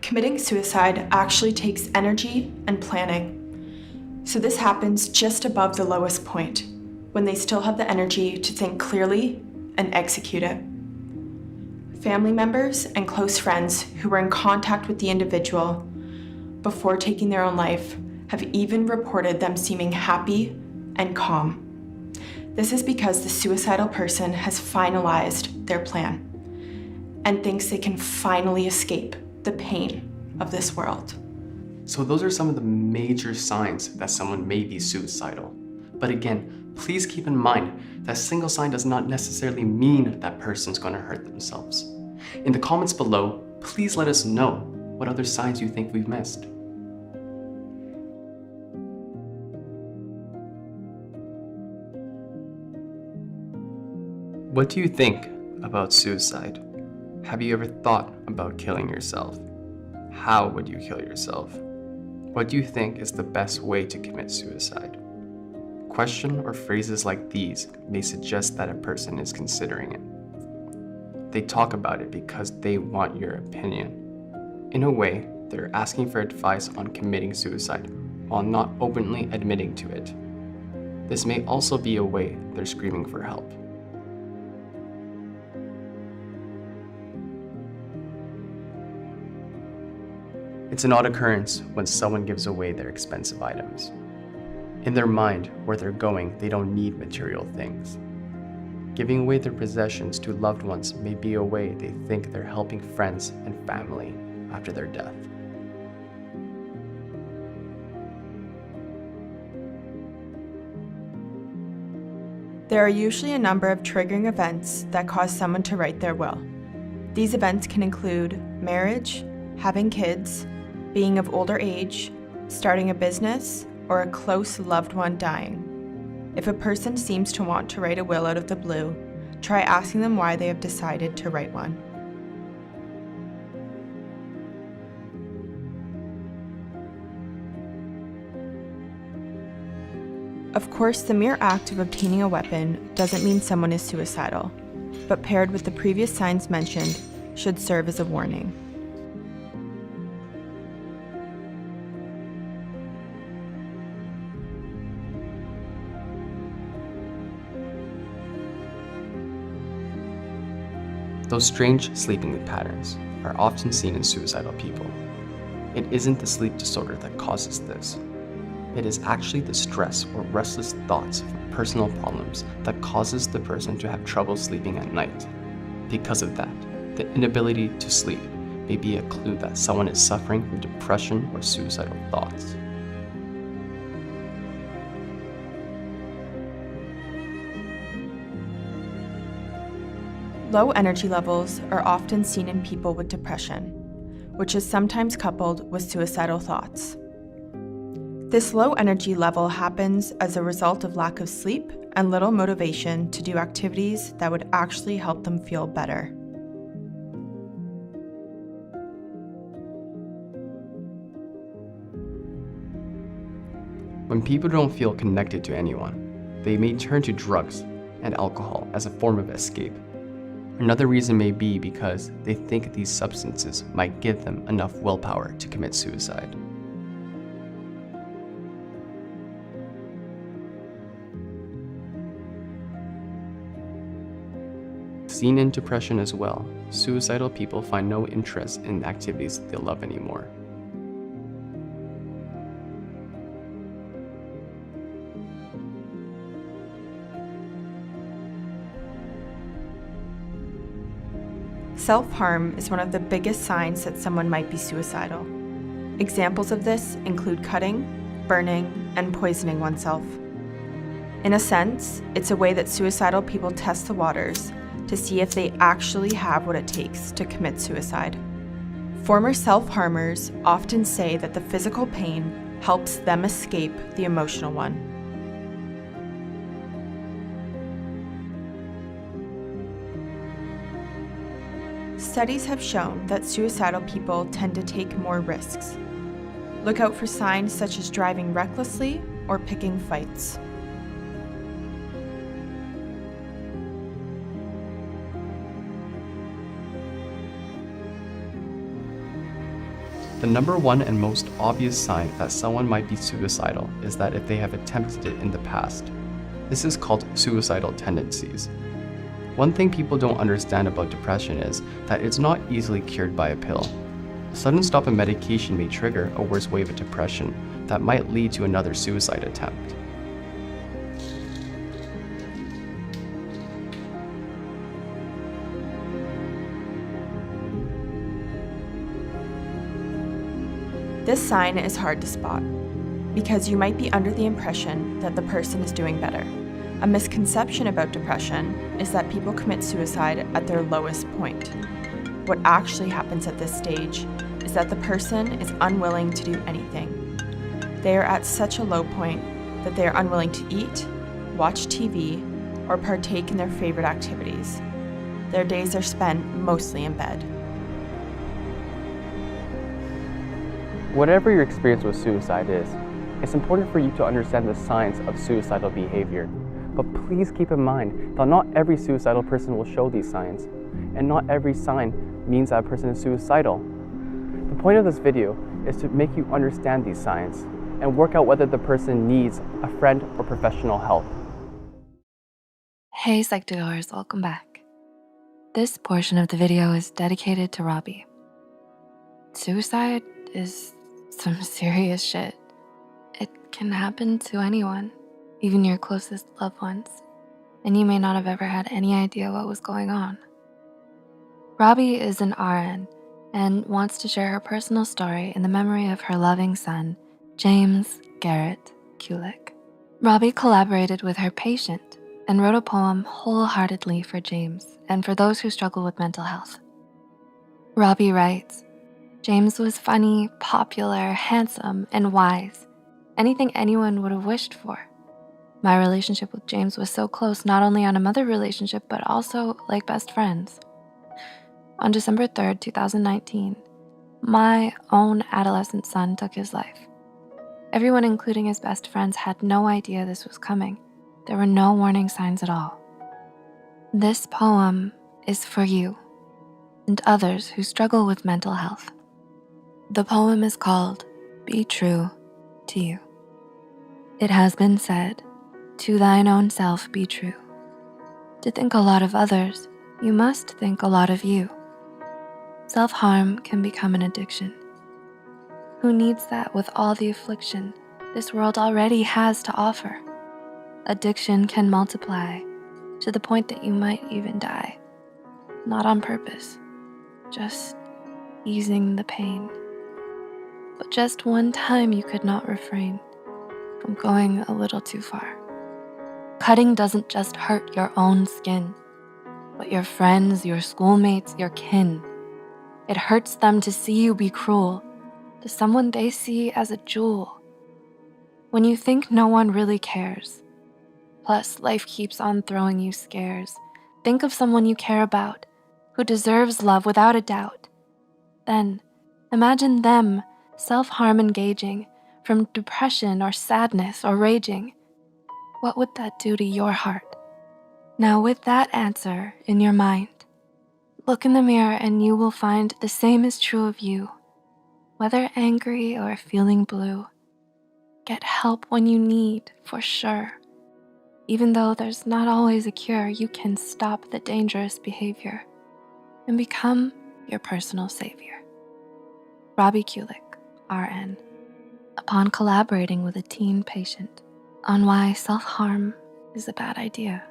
Committing suicide actually takes energy and planning. So this happens just above the lowest point, when they still have the energy to think clearly and execute it. Family members and close friends who were in contact with the individual before taking their own life have even reported them seeming happy and calm. This is because the suicidal person has finalized their plan and thinks they can finally escape the pain of this world. So those are some of the major signs that someone may be suicidal. But again, please keep in mind that a single sign does not necessarily mean that person's going to hurt themselves. In the comments below, please let us know what other signs you think we've missed. What do you think about suicide? Have you ever thought about killing yourself? How would you kill yourself? What do you think is the best way to commit suicide? Question or phrases like these may suggest that a person is considering it. They talk about it because they want your opinion. In a way, they're asking for advice on committing suicide while not openly admitting to it. This may also be a way they're screaming for help. It's an odd occurrence when someone gives away their expensive items. In their mind, where they're going, they don't need material things. Giving away their possessions to loved ones may be a way they think they're helping friends and family after their death. There are usually a number of triggering events that cause someone to write their will. These events can include marriage, having kids, being of older age, starting a business, or a close loved one dying. If a person seems to want to write a will out of the blue, try asking them why they have decided to write one. Of course, the mere act of obtaining a weapon doesn't mean someone is suicidal, but paired with the previous signs mentioned, should serve as a warning. Those strange sleeping patterns are often seen in suicidal people. It isn't the sleep disorder that causes this. It is actually the stress or restless thoughts from personal problems that causes the person to have trouble sleeping at night. Because of that, the inability to sleep may be a clue that someone is suffering from depression or suicidal thoughts. Low energy levels are often seen in people with depression, which is sometimes coupled with suicidal thoughts. This low energy level happens as a result of lack of sleep and little motivation to do activities that would actually help them feel better. When people don't feel connected to anyone, they may turn to drugs and alcohol as a form of escape. Another reason may be because they think these substances might give them enough willpower to commit suicide. Seen in depression as well, suicidal people find no interest in activities they love anymore. Self-harm is one of the biggest signs that someone might be suicidal. Examples of this include cutting, burning, and poisoning oneself. In a sense, it's a way that suicidal people test the waters to see if they actually have what it takes to commit suicide. Former self-harmers often say that the physical pain helps them escape the emotional one. Studies have shown that suicidal people tend to take more risks. Look out for signs such as driving recklessly or picking fights. The number one and most obvious sign that someone might be suicidal is that if they have attempted it in the past. This is called suicidal tendencies. One thing people don't understand about depression is that it's not easily cured by a pill. A sudden stop in medication may trigger a worse wave of depression that might lead to another suicide attempt. This sign is hard to spot because you might be under the impression that the person is doing better. A misconception about depression is that people commit suicide at their lowest point. What actually happens at this stage is that the person is unwilling to do anything. They are at such a low point that they are unwilling to eat, watch TV, or partake in their favorite activities. Their days are spent mostly in bed. Whatever your experience with suicide is, it's important for you to understand the signs of suicidal behavior. But please keep in mind that not every suicidal person will show these signs, and not every sign means that a person is suicidal. The point of this video is to make you understand these signs and work out whether the person needs a friend or professional help. Hey Psych2Goers, welcome back. This portion of the video is dedicated to Robbie. Suicide is some serious shit. It can happen to anyone, even your closest loved ones, and you may not have ever had any idea what was going on. Robbie is an RN and wants to share her personal story in the memory of her loving son, James Garrett Kulik. Robbie collaborated with her patient and wrote a poem wholeheartedly for James and for those who struggle with mental health. Robbie writes, "James was funny, popular, handsome, and wise. Anything anyone would have wished for. My relationship with James was so close, not only on a mother relationship, but also like best friends. On December 3rd, 2019, my own adolescent son took his life. Everyone, including his best friends, had no idea this was coming. There were no warning signs at all. This poem is for you and others who struggle with mental health. The poem is called Be True to You. It has been said, to thine own self be true. To think a lot of others, you must think a lot of you. Self-harm can become an addiction. Who needs that with all the affliction this world already has to offer? Addiction can multiply to the point that you might even die. Not on purpose, just easing the pain. But just one time you could not refrain from going a little too far. Cutting doesn't just hurt your own skin, but your friends, your schoolmates, your kin. It hurts them to see you be cruel to someone they see as a jewel. When you think no one really cares, plus life keeps on throwing you scares, think of someone you care about who deserves love without a doubt. Then imagine them self-harm engaging from depression or sadness or raging. What would that do to your heart? Now with that answer in your mind, look in the mirror and you will find the same is true of you. Whether angry or feeling blue, get help when you need, for sure. Even though there's not always a cure, you can stop the dangerous behavior and become your personal savior. Robbie Kulik, RN, upon collaborating with a teen patient on why self-harm is a bad idea.